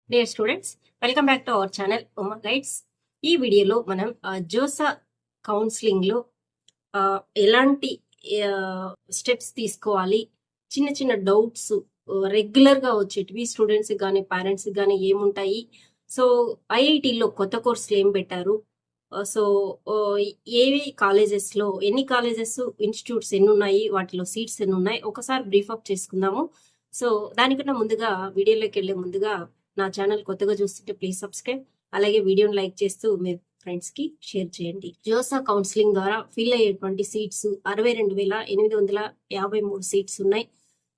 Dear students, welcome back to our channel Uma guides. ఈ వీడియోలో మనం జోసా కౌన్సిలింగ్లో ఎలాంటి స్టెప్స్ తీసుకోవాలి, చిన్న చిన్న డౌట్స్ రెగ్యులర్గా వచ్చేటివి స్టూడెంట్స్ కానీ పేరెంట్స్ కానీ ఏముంటాయి, సో ఐఐటీలో కొత్త కోర్సులు ఏం పెట్టారు, సో ఏవి కాలేజెస్లో ఎన్ని కాలేజెస్ ఇన్స్టిట్యూట్స్ ఎన్ని ఉన్నాయి, వాటిలో సీట్స్ ఎన్ని ఉన్నాయి, ఒకసారి బ్రీఫ్ అప్ చేసుకుందాము. సో దానికన్నా ముందుగా వీడియోలోకి వెళ్ళే ముందుగా నా ఛానల్ కొత్తగా చూస్తుంటే ప్లీజ్ సబ్స్క్రైబ్, అలాగే వీడియోని లైక్ చేస్తూ మీ ఫ్రెండ్స్ కి షేర్ చేయండి. జోసా కౌన్సిలింగ్ ద్వారా ఫిల్ అయ్యేటువంటి సీట్స్ 62,853 సీట్స్ ఉన్నాయి.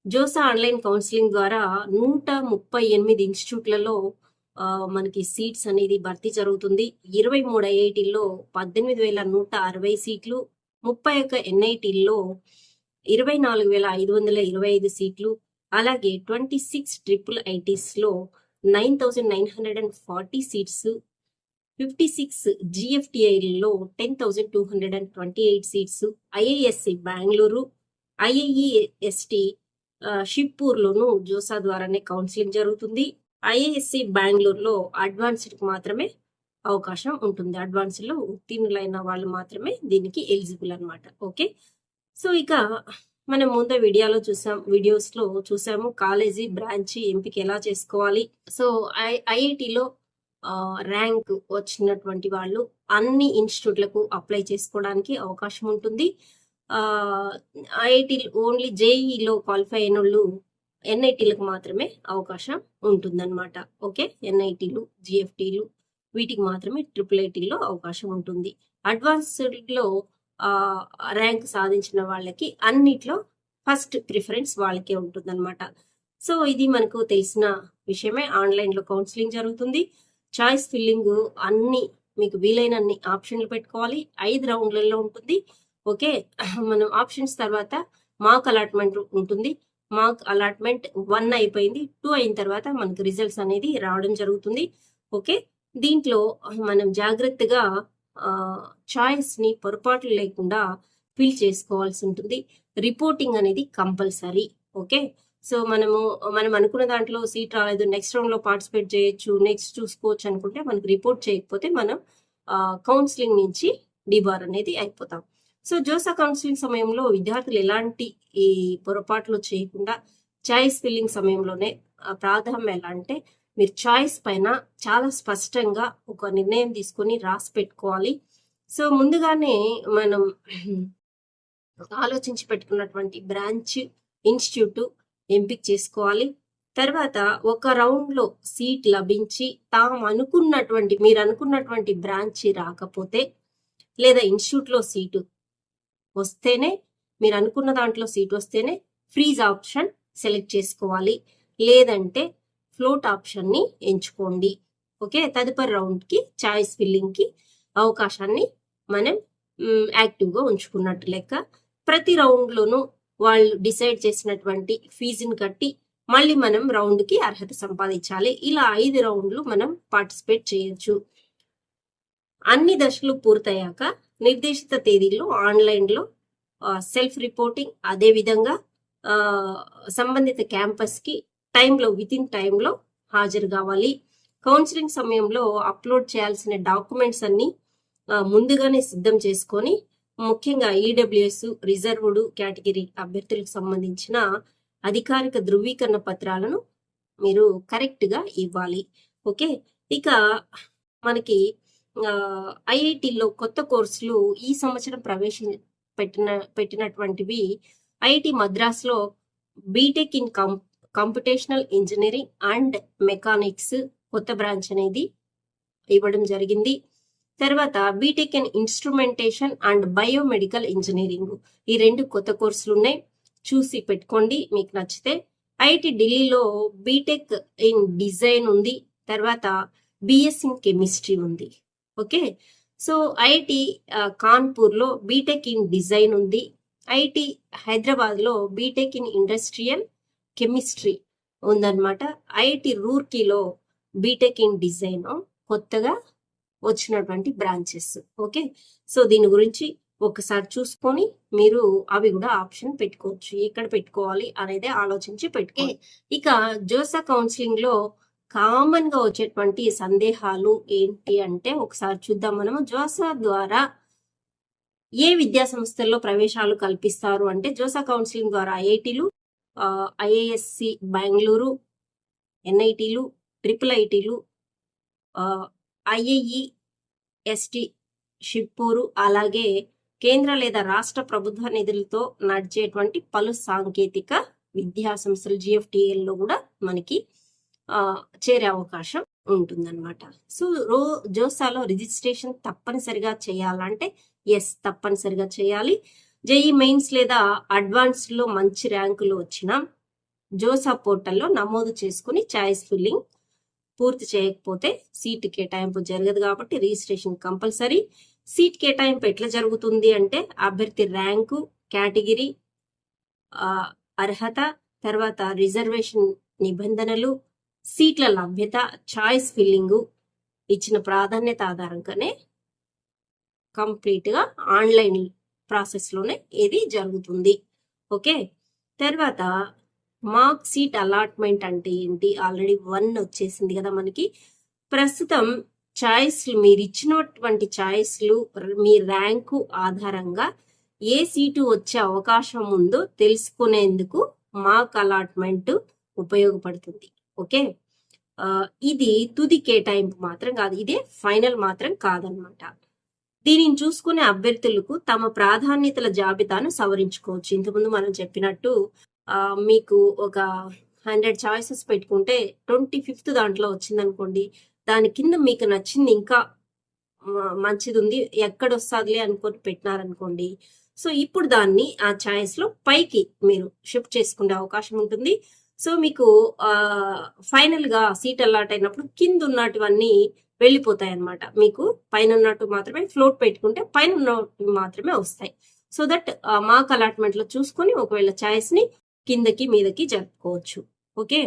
జోసా ఆన్లైన్ కౌన్సిలింగ్ ద్వారా 138 ఇన్స్టిట్యూట్లలో మనకి సీట్స్ అనేది భర్తీ జరుగుతుంది. 23 ఐఐటీల్లో 18,160 సీట్లు, 31 ఎన్ఐటీల్లో 24,525 సీట్లు, అలాగే 26 ట్రిపుల్ ఐటీస్లో 9,940 సీట్స్, 56 జిఎఫ్టిఐలలో 10,228 సీట్స్, ఐఐఎస్సి బెంగళూరు, ఐఐఈఎస్టి షిప్పూర్లోను జోసా ద్వారానే కౌన్సిలింగ్ జరుగుతుంది. ఐఐఎస్సి బెంగళూరులో అడ్వాన్స్డ్కి మాత్రమే అవకాశం ఉంటుంది. అడ్వాన్స్డ్లో ఉత్తీర్ణులైన వాళ్ళు మాత్రమే దీనికి ఎలిజిబుల్ అనమాట. ఓకే, సో ఇక మనం ముందు వీడియోస్లో చూసాము కాలేజీ బ్రాంచ్ ఎంపిక ఎలా చేసుకోవాలి. సో ఐఐటిలో ర్యాంక్ వచ్చినటువంటి వాళ్ళు అన్ని ఇన్స్టిట్యూట్లకు అప్లై చేసుకోవడానికి అవకాశం ఉంటుంది. ఐఐటి ఓన్లీ జేఈలో క్వాలిఫై అయిన వాళ్ళు ఎన్ఐటీలకు మాత్రమే అవకాశం ఉంటుందన్నమాట. ఓకే, ఎన్ఐటీలు జిఎఫ్టీలు వీటికి మాత్రమే ట్రిపుల్ ఐటీలో అవకాశం ఉంటుంది. అడ్వాన్స్డ్లో ర్యాంక్ సాధించిన వాళ్ళకి అన్నిట్లో ఫస్ట్ ప్రిఫరెన్స్ వాళ్ళకే ఉంటుందన్నమాట. సో ఇది మనకు తెలిసిన విషయమే. ఆన్లైన్లో కౌన్సిలింగ్ జరుగుతుంది. చాయిస్ ఫిల్లింగ్ అన్ని మీకు వీలైనన్ని ఆప్షన్లు పెట్టుకోవాలి. 5 రౌండ్లలో ఉంటుంది. ఓకే, మనం ఆప్షన్స్ తర్వాత మార్క్ అలాట్మెంట్ ఉంటుంది. మార్క్ అలాట్మెంట్ 1 అయిపోయింది, 2 అయిన తర్వాత మనకు రిజల్ట్స్ అనేది రావడం జరుగుతుంది. ఓకే, దీంట్లో మనం జాగ్రత్తగా చాయిస్ ని పొరపాట్లు లేకుండా ఫిల్ చేసుకోవాల్సి ఉంటుంది. రిపోర్టింగ్ అనేది కంపల్సరీ. ఓకే, సో మనం అనుకున్న దాంట్లో సీట్ రాలేదు, నెక్స్ట్ రౌండ్ లో పార్టిసిపేట్ చేయొచ్చు, నెక్స్ట్ చూసుకోవచ్చు అనుకుంటే మనకు రిపోర్ట్ చేయకపోతే మనం కౌన్సిలింగ్ నుంచి డిబార్ అనేది అయిపోతాం. సో జోసా కౌన్సిలింగ్ సమయంలో విద్యార్థులు ఎలాంటి ఈ పొరపాట్లు చేయకుండా చాయిస్ ఫిల్లింగ్ సమయంలోనే ప్రాధాన్యం ఎలా అంటే మీరు చాయిస్ పైన చాలా స్పష్టంగా ఒక నిర్ణయం తీసుకొని రాసి పెట్టుకోవాలి. సో ముందుగానే మనం ఆలోచించి పెట్టుకున్నటువంటి బ్రాంచ్ ఇన్స్టిట్యూట్ ఎంపిక చేసుకోవాలి. తర్వాత ఒక రౌండ్ లో సీట్ లభించి మీరు అనుకున్నటువంటి బ్రాంచ్ రాకపోతే లేదా ఇన్స్టిట్యూట్ లో సీటు వస్తేనే, మీరు అనుకున్న దాంట్లో సీట్ వస్తేనే ఫ్రీజ్ ఆప్షన్ సెలెక్ట్ చేసుకోవాలి, లేదంటే ఫ్లోట్ ఆప్షన్ ని ఎంచుకోండి. ఓకే, తదుపరి రౌండ్ కి చాయిస్ ఫిల్లింగ్ కి అవకాశాన్ని మనం యాక్టివ్గా ఉంచుకున్నట్టు లెక్క. ప్రతి రౌండ్ లోనూ వాళ్ళు డిసైడ్ చేసినటువంటి ఫీజుని కట్టి మళ్ళీ మనం రౌండ్ కి అర్హత సంపాదించాలి. ఇలా 5 రౌండ్లు మనం పార్టిసిపేట్ చేయొచ్చు. అన్ని దశలు పూర్తయ్యాక నిర్దేశిత తేదీల్లో ఆన్లైన్లో సెల్ఫ్ రిపోర్టింగ్, అదే విధంగా సంబంధిత క్యాంపస్ కి వితిన్ టైంలో హాజరు కావాలి. కౌన్సిలింగ్ సమయంలో అప్లోడ్ చేయాల్సిన డాక్యుమెంట్స్ అన్ని ముందుగానే సిద్ధం చేసుకొని, ముఖ్యంగా ఈడబ్ల్యూఎస్ రిజర్వ్డ్ కేటగిరీ అభ్యర్థులకు సంబంధించిన అధికారిక ధృవీకరణ పత్రాలను మీరు కరెక్ట్ గా ఇవ్వాలి. ఓకే, ఇక మనకి ఐఐటిలో కొత్త కోర్సులు ఈ సంవత్సరం పెట్టినటువంటివి ఐఐటి మద్రాస్లో BTech in computational engineering and mechanics కొత్త బ్రాంచ్ అనేది ఇవ్వడం జరిగింది. తర్వాత BTech in instrumentation and biomedical engineering, ఈ 2 కొత్త కోర్సులు ఉన్నాయి, చూసి పెట్టుకోండి మీకు నచ్చితే. ఐఐటి ఢిల్లీలో బీటెక్ ఇన్ డిజైన్ ఉంది, తర్వాత బిఎస్ ఇన్ కెమిస్ట్రీ ఉంది. ఓకే, సో ఐఐటి కాన్పూర్లో బీటెక్ ఇన్ డిజైన్ ఉంది. ఐఐటి హైదరాబాద్లో బీటెక్ ఇన్ ఇండస్ట్రియల్ కెమిస్ట్రీ ఉందన్నమాట. ఐఐటి రూర్కీలో బీటెక్ ఇన్ డిజైన్ కొత్తగా వచ్చినటువంటి బ్రాంచెస్. ఓకే, సో దీని గురించి ఒకసారి చూసుకొని మీరు అవి కూడా ఆప్షన్ పెట్టుకోవచ్చు, ఎక్కడ పెట్టుకోవాలి అనేది ఆలోచించి పెట్టుకోవాలి. ఇక జోసా కౌన్సిలింగ్ లో కామన్ గా వచ్చేటువంటి సందేహాలు ఏంటి అంటే ఒకసారి చూద్దాం. మనము జోసా ద్వారా ఏ విద్యా సంస్థల్లో ప్రవేశాలు కల్పిస్తారు అంటే జోసా కౌన్సిలింగ్ ద్వారా ఐఐటీలు, ఐఐఎస్సి బెంగళూరు, ఎన్ఐటీలు, ట్రిపుల్ ఐటీలు, ఐఐఈఎస్టి షిప్పూరు, అలాగే కేంద్ర లేదా రాష్ట్ర ప్రభుత్వ నిధులతో నడిచేటువంటి పలు సాంకేతిక విద్యా సంస్థలు జిఎఫ్టిఎల్లో కూడా మనకి చేరే అవకాశం ఉంటుందన్నమాట. సో జోసాలో రిజిస్ట్రేషన్ తప్పనిసరిగా చేయాలంటే ఎస్ తప్పనిసరిగా చేయాలి. జేఈ మెయిన్స్ లేదా అడ్వాన్స్డ్ లో మంచి ర్యాంకులు వచ్చిన జోసా పోర్టల్లో నమోదు చేసుకుని చాయిస్ ఫిల్లింగ్ పూర్తి చేయకపోతే సీట్ కేటాయింపు జరగదు కాబట్టి రిజిస్ట్రేషన్ కంపల్సరీ. సీట్ కేటాయింపు ఎట్లా జరుగుతుంది అంటే అభ్యర్థి ర్యాంకు, కేటగిరీ, అర్హత, తర్వాత రిజర్వేషన్ నిబంధనలు, సీట్ల లభ్యత, చాయిస్ ఫిల్లింగ్ ఇచ్చిన ప్రాధాన్యత ఆధారంగానే కంప్లీట్ గా ఆన్లైన్ ప్రాసెస్ లోనే ఇది జరుగుతుంది. ఓకే, తర్వాత మార్క్ సీట్ అలాట్మెంట్ అంటే ఏంటి? ఆల్రెడీ 1 వచ్చేసింది కదా మనకి. ప్రస్తుతం చాయిస్లు మీరు ఇచ్చినటువంటి చాయిస్లు మీ ర్యాంకు ఆధారంగా ఏ సీటు వచ్చే అవకాశం ఉందో తెలుసుకునేందుకు మార్క్ అలాట్మెంట్ ఉపయోగపడుతుంది. ఓకే, ఇది తుది కేటాయింపు మాత్రం కాదు, ఇదే ఫైనల్ మాత్రం కాదనమాట. దీనిని చూసుకునే అభ్యర్థులకు తమ ప్రాధాన్యతల జాబితాను సవరించుకోవచ్చు. ఇంతకుముందు మనం చెప్పినట్టు మీకు ఒక 100 చాయిసెస్ పెట్టుకుంటే 25th దాంట్లో వచ్చిందనుకోండి, దాని కింద మీకు నచ్చింది ఇంకా మంచిది ఉంది ఎక్కడ వస్తుందిలే అనుకొని పెట్టినారనుకోండి, సో ఇప్పుడు దాన్ని ఆ చాయిస్ లో పైకి మీరు షిఫ్ట్ చేసుకునే అవకాశం ఉంటుంది. సో మీకు ఫైనల్ గా సీట్ అలాట్ అయినప్పుడు కింద ఉన్నటువన్నీ వెళ్ళిపోతాయి అన్నమాట. మీకు పైన ఉన్నట్టు మాత్రమే ఫ్లోట్ పెట్టుకుంటే పైన ఉన్నట్టు మాత్రమే వస్తాయి. సో దట్ మార్క్ అలాట్మెంట్ లో చూసుకొని ఒకవేళ చాయిస్ ని కిందకి మీదకి జరుపుకోవచ్చు. ఓకే,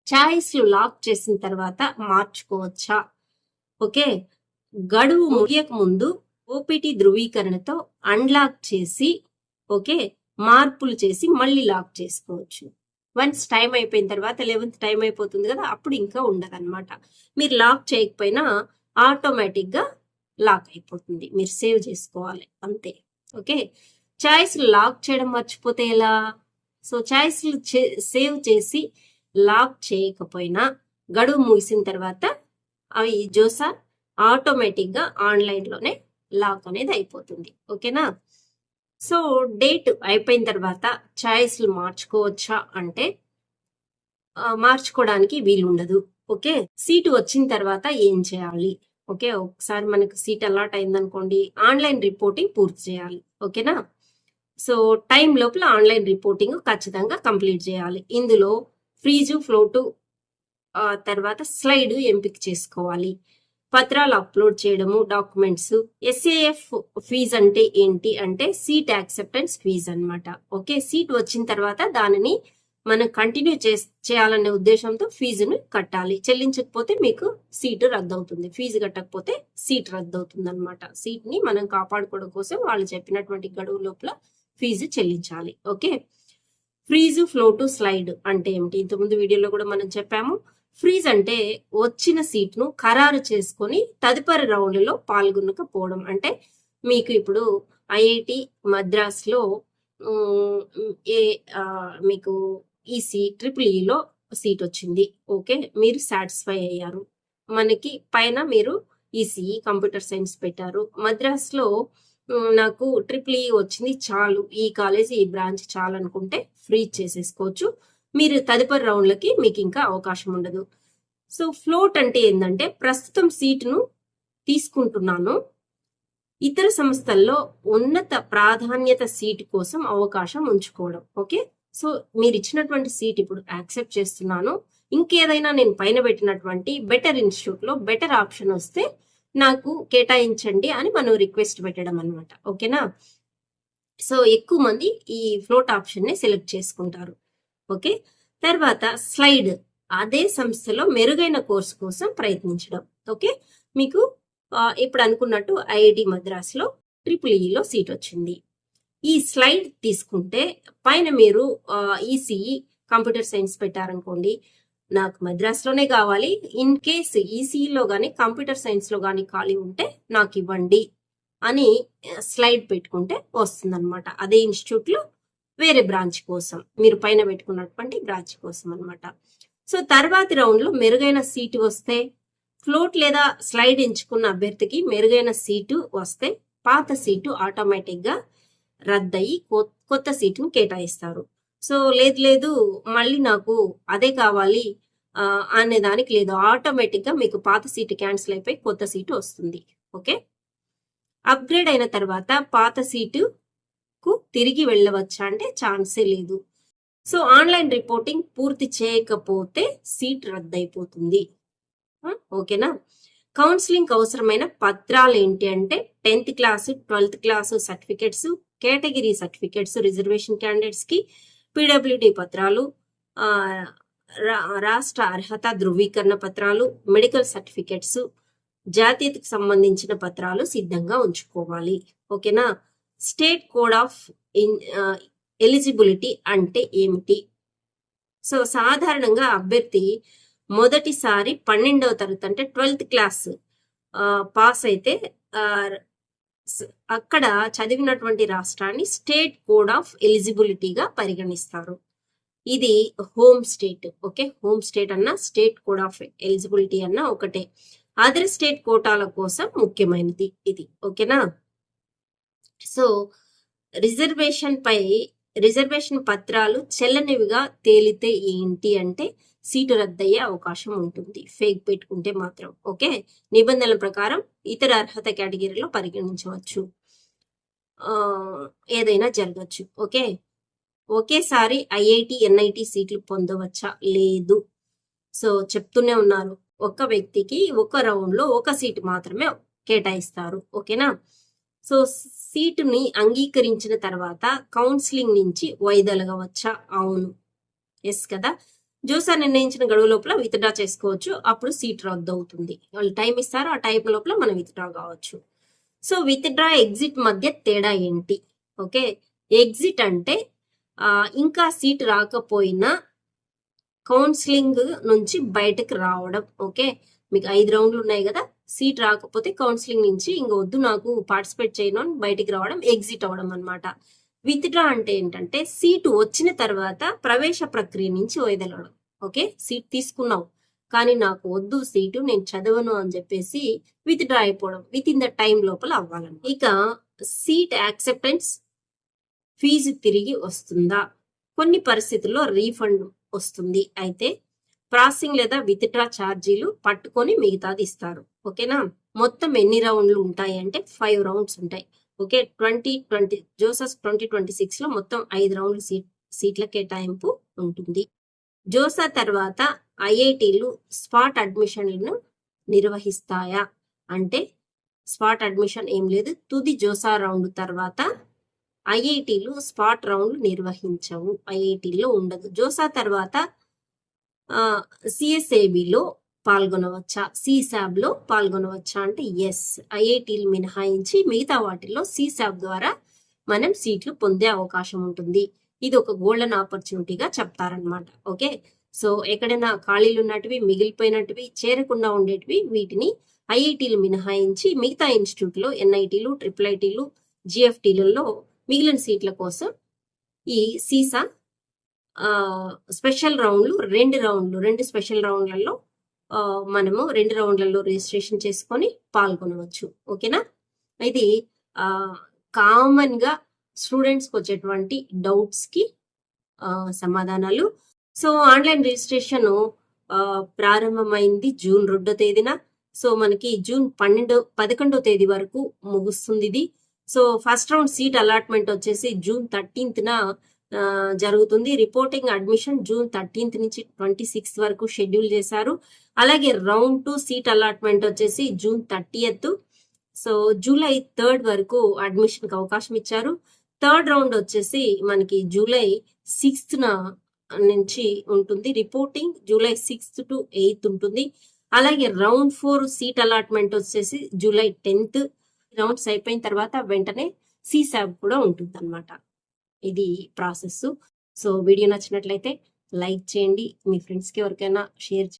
చాయిస్లు లాక్ చేసిన తర్వాత మార్చుకోవచ్చా? ఓకే, గడువు ముగియక ముందు ఓపీటీ ధృవీకరణతో అన్లాక్ చేసి ఓకే మార్పులు చేసి మళ్ళీ లాక్ చేసుకోవచ్చు. వన్స్ టైం అయిపోయిన తర్వాత 11th టైం అయిపోతుంది కదా, అప్పుడు ఇంకా ఉండదు అనమాట. మీరు లాక్ చేయకపోయినా ఆటోమేటిక్ గా లాక్ అయిపోతుంది, మీరు సేవ్ చేసుకోవాలి అంతే. ఓకే, చాయిస్ లాక్ చేయడం మర్చిపోతే ఎలా? సో చాయిస్ సేవ్ చేసి లాక్ చేయకపోయినా గడువు ముగిసిన తర్వాత అవి జోసా ఆటోమేటిక్ గా ఆన్లైన్ లోనే లాక్ అనేది అయిపోతుంది. ఓకేనా? సో డేట్ అయిపోయిన తర్వాత చాయిస్లు మార్చుకోవచ్చా అంటే మార్చుకోవడానికి వీలు ఉండదు. ఓకే, సీటు వచ్చిన తర్వాత ఏం చేయాలి? ఓకే, ఒకసారి మనకు సీట్ అలాట్ అయిందనుకోండి, ఆన్లైన్ రిపోర్టింగ్ పూర్తి చేయాలి. ఓకేనా? సో టైం లోపల ఆన్లైన్ రిపోర్టింగ్ ఖచ్చితంగా కంప్లీట్ చేయాలి. ఇందులో ఫ్రీజు, ఫ్లోటు, తర్వాత స్లైడ్ ఎంపిక చేసుకోవాలి. పత్రాలు అప్లోడ్ చేయడము, డాక్యుమెంట్స్. ఎస్ఏఎఫ్ ఫీజ్ అంటే ఏంటి అంటే సీట్ యాక్సెప్టెన్స్ ఫీజ్ అన్నమాట. ఓకే, సీట్ వచ్చిన తర్వాత దానిని మనం కంటిన్యూ చేయాలనే ఉద్దేశంతో ఫీజును కట్టాలి. చెల్లించకపోతే మీకు సీటు రద్దు అవుతుంది, ఫీజు కట్టకపోతే సీట్ రద్దు అవుతుంది అనమాట. సీట్ ని మనం కాపాడుకోవడం కోసం వాళ్ళు చెప్పినటువంటి గడువు లోపల ఫీజు చెల్లించాలి. ఓకే, ఫ్రీజు, ఫ్లోటు, స్లైడ్ అంటే ఏమిటి? ఇంతకుముందు వీడియోలో కూడా మనం చెప్పాము. ఫ్రీజ్ అంటే వచ్చిన సీట్ను ఖరారు చేసుకొని తదుపరి రౌండ్లలో పాల్గొనకపోవడం. అంటే మీకు ఇప్పుడు ఐఐటి మద్రాస్లో మీకు ఈసీ ట్రిపుల్ ఈలో సీట్ వచ్చింది. ఓకే, మీరు సాటిస్ఫై అయ్యారు. మనకి పైన మీరు ఈసీఈ కంప్యూటర్ సైన్స్ పెట్టారు. మద్రాస్లో నాకు ట్రిపుల్ ఈ వచ్చింది చాలు, ఈ కాలేజీ ఈ బ్రాంచ్ చాలు అనుకుంటే ఫ్రీజ్ చేసేసుకోవచ్చు. మీరు తదుపరి రౌండ్లకి మీకు ఇంకా అవకాశం ఉండదు. సో ఫ్లోట్ అంటే ఏంటంటే ప్రస్తుతం సీటును తీసుకుంటున్నాను, ఇతర సంస్థల్లో ఉన్నత ప్రాధాన్యత సీటు కోసం అవకాశం ఉంచుకోవడం. ఓకే, సో మీరు ఇచ్చినటువంటి సీట్ ఇప్పుడు యాక్సెప్ట్ చేస్తున్నాను, ఇంకేదైనా నేను పైన పెట్టినటువంటి బెటర్ ఇన్స్టిట్యూట్ లో బెటర్ ఆప్షన్ వస్తే నాకు కేటాయించండి అని మనం రిక్వెస్ట్ పెట్టడం అనమాట. ఓకేనా? సో ఎక్కువ మంది ఈ ఫ్లోట్ ఆప్షన్ ని సెలెక్ట్ చేసుకుంటారు. ఓకే, తర్వాత స్లైడ్, అదే సంస్థలో మెరుగైన కోర్సు కోసం ప్రయత్నించడం. ఓకే, మీకు ఇప్పుడు అనుకున్నట్టు ఐఐటి మద్రాస్లో ట్రిపుల్ ఈలో సీట్ వచ్చింది. ఈ స్లైడ్ తీసుకుంటే పైన మీరు ఈసీఈ కంప్యూటర్ సైన్స్ పెట్టారనుకోండి, నాకు మద్రాసులోనే కావాలి, ఇన్ కేస్ ఈసీఈలో కానీ కంప్యూటర్ సైన్స్లో కానీ ఖాళీ ఉంటే నాకు ఇవ్వండి అని స్లైడ్ పెట్టుకుంటే వస్తుందన్నమాట. అదే ఇన్స్టిట్యూట్లో వేరే బ్రాంచ్ కోసం, మీరు పైన పెట్టుకున్నటువంటి బ్రాంచ్ కోసం అనమాట. సో తర్వాతి రౌండ్లో మెరుగైన సీటు వస్తే, ఫ్లోట్ లేదా స్లైడ్ ఎంచుకున్న అభ్యర్థికి మెరుగైన సీటు వస్తే పాత సీటు ఆటోమేటిక్గా రద్దయి కొత్త సీటును కేటాయిస్తారు. సో లేదు మళ్ళీ నాకు అదే కావాలి అనే దానికి లేదు, ఆటోమేటిక్గా మీకు పాత సీటు క్యాన్సిల్ అయిపోయి కొత్త సీటు వస్తుంది. ఓకే, అప్గ్రేడ్ అయిన తర్వాత పాత సీటుకు తిరిగి వెళ్ళవచ్చా అంటే ఛాన్సే లేదు. సో ఆన్లైన్ రిపోర్టింగ్ పూర్తి చేయకపోతే సీట్ రద్దయిపోతుంది. ఓకేనా. కౌన్సిలింగ్ అవసరమైన పత్రాలు ఏంటి అంటే 10th class 12th class certificates, category certificates reservation candidates కి, పీడబ్ల్యూడి పత్రాలు, రాష్ట్ర అర్హత ధృవీకరణ పత్రాలు, మెడికల్ సర్టిఫికెట్స్, జాతీయతకు సంబంధించిన పత్రాలు సిద్ధంగా ఉంచుకోవాలి. ఓకేనా. స్టేట్ కోడ్ ఆఫ్ ఎలిజిబిలిటీ అంటే ఏమిటి? సో సాధారణంగా అభ్యర్థి మొదటిసారి 12వ తరగతి అంటే 12th క్లాస్ పాస్ అయితే అక్కడ చదివినటువంటి రాష్ట్రాన్ని స్టేట్ కోడ్ ఆఫ్ ఎలిజిబిలిటీగా పరిగణిస్తారు. ఇది home state. Okay, home state అన్న స్టేట్ కోడ్ ఆఫ్ ఎలిజిబిలిటీ అన్న ఒకటే. అదర్ స్టేట్ కోటాల కోసం ముఖ్యమైనది ఇది. ఓకేనా. సో రిజర్వేషన్ పత్రాలు చెల్లనివిగా తేలితే ఏంటి అంటే సీటు రద్దయ్యే అవకాశం ఉంటుంది, ఫేక్ పెట్టుకుంటే మాత్రం. ఓకే, నిబంధనల ప్రకారం ఇతర అర్హత కేటగిరీలో పరిగణించవచ్చు, ఏదైనా జరగచ్చు. ఓకే, ఒకేసారి ఐఐటి ఎన్ఐటి సీట్లు పొందవచ్చా? లేదు. సో చెప్తూనే ఉన్నారు, ఒక వ్యక్తికి ఒక రౌండ్లో ఒక సీటు మాత్రమే కేటాయిస్తారు. ఓకేనా. సో సీటుని అంగీకరించిన తర్వాత కౌన్సిలింగ్ నుంచి వైదొలగవచ్చా? అవును, ఎస్ కదా. జోసా నిర్ణయించిన గడువు లోపల విత్డ్రా చేసుకోవచ్చు, అప్పుడు సీట్ రద్దు అవుతుంది. వాళ్ళు టైం ఇస్తారు, ఆ టైం లోపల మనం విత్డ్రా కావచ్చు. సో విత్డ్రా ఎగ్జిట్ మధ్య తేడా ఏంటి? ఓకే, ఎగ్జిట్ అంటే ఇంకా సీట్ రాకపోయినా కౌన్సిలింగ్ నుంచి బయటకు రావడం. ఓకే, మీకు 5 రౌండ్లు ఉన్నాయి కదా, సీట్ రాకపోతే కౌన్సిలింగ్ నుంచి ఇంక వద్దు నాకు పార్టిసిపేట్ చేయను అని బయటికి రావడం ఎగ్జిట్ అవ్వడం అనమాట. విత్డ్రా అంటే ఏంటంటే సీటు వచ్చిన తర్వాత ప్రవేశ ప్రక్రియ నుంచి వైదొలగడం. ఓకే, సీట్ తీసుకున్నావు కానీ నాకు వద్దు సీటు, నేను చదవను అని చెప్పేసి విత్డ్రా అయిపోవడం విత్ ఇన్ ద టైం లోపల అవ్వాలని. ఇక సీట్ యాక్సెప్టెన్స్, ఫీజు తిరిగి వస్తుందా? కొన్ని పరిస్థితుల్లో రీఫండ్ వస్తుంది, అయితే ప్రాసెసింగ్ లేదా విత్డ్రా ఛార్జీలు పట్టుకొని మిగతాది ఇస్తారు. ఓకేనా. మొత్తం ఎన్ని రౌండ్లు ఉంటాయి అంటే 5 రౌండ్స్ ఉంటాయి. ఓకే, 2020 జోసస్ 2026 లో మొత్తం 5 రౌండ్లు సీట్ల కేటాయింపు ఉంటుంది. జోసా తర్వాత ఐఐటీలు స్పాట్ అడ్మిషన్లను నిర్వహిస్తాయా అంటే స్పాట్ అడ్మిషన్ ఏం లేదు. తుది జోసా రౌండ్ తర్వాత ఐఐటీలు స్పాట్ రౌండ్ నిర్వహించవు, ఐఐటీలో ఉండదు. జోసా తర్వాత సిఎస్ఏబిలో పాల్గొనవచ్చా, సిసాబ్ లో పాల్గొనవచ్చా అంటే ఎస్, ఐఐటీలు మినహాయించి మిగతా వాటిల్లో సిసాబ్ ద్వారా మనం సీట్లు పొందే అవకాశం ఉంటుంది. ఇది ఒక గోల్డెన్ ఆపర్చునిటీగా చెప్తారనమాట. ఓకే, సో ఎక్కడైనా ఖాళీలు ఉన్నటివి, మిగిలిపోయినటివి, చేరకుండా ఉండేటివి, వీటిని ఐఐటీలు మినహాయించి మిగతా ఇన్స్టిట్యూట్లో ఎన్ఐటీలు, ట్రిపుల్ ఐటీలు, జిఎఫ్టీలలో మిగిలిన సీట్ల కోసం ఈ సీసా స్పెషల్ రౌండ్లు 2 స్పెషల్ రౌండ్లలో మనము 2 రౌండ్లలో రిజిస్ట్రేషన్ చేసుకొని పాల్గొనవచ్చు. ఓకేనా. ఇది కామన్ గా స్టూడెంట్స్ కి వచ్చేటువంటి డౌట్స్ కి సమాధానాలు. సో ఆన్లైన్ రిజిస్ట్రేషన్ ప్రారంభమైంది జూన్ 2వ తేదీన. సో మనకి జూన్ 11వ తేదీ వరకు ముగుస్తుంది ఇది. So first round seat allotment వచ్చేసి జూన్ 13న జరుగుతుంది. రిపోర్టింగ్ అడ్మిషన్ జూన్ 13th నుంచి 26th వరకు షెడ్యూల్ చేశారు. అలాగే రౌండ్ 2 సీట్ అలాట్మెంట్ వచ్చేసి June 30th. So July 3rd వరకు అడ్మిషన్ కి అవకాశం ఇచ్చారు. థర్డ్ రౌండ్ వచ్చేసి మనకి జూలై 6th నుంచి ఉంటుంది. Reporting July 6th to 8th ఉంటుంది. అలాగే రౌండ్ 4 సీట్ అలాట్మెంట్ వచ్చేసి జూలై 10th. రౌండ్స్ అయిపోయిన తర్వాత వెంటనే సిసాబ్ కూడా ఉంటుంది అనమాట. ఇది ప్రాసెస్. సో వీడియో నచ్చినట్లయితే లైక్ చేయండి. మీ ఫ్రెండ్స్‌కి ఎవరికైనా షేర్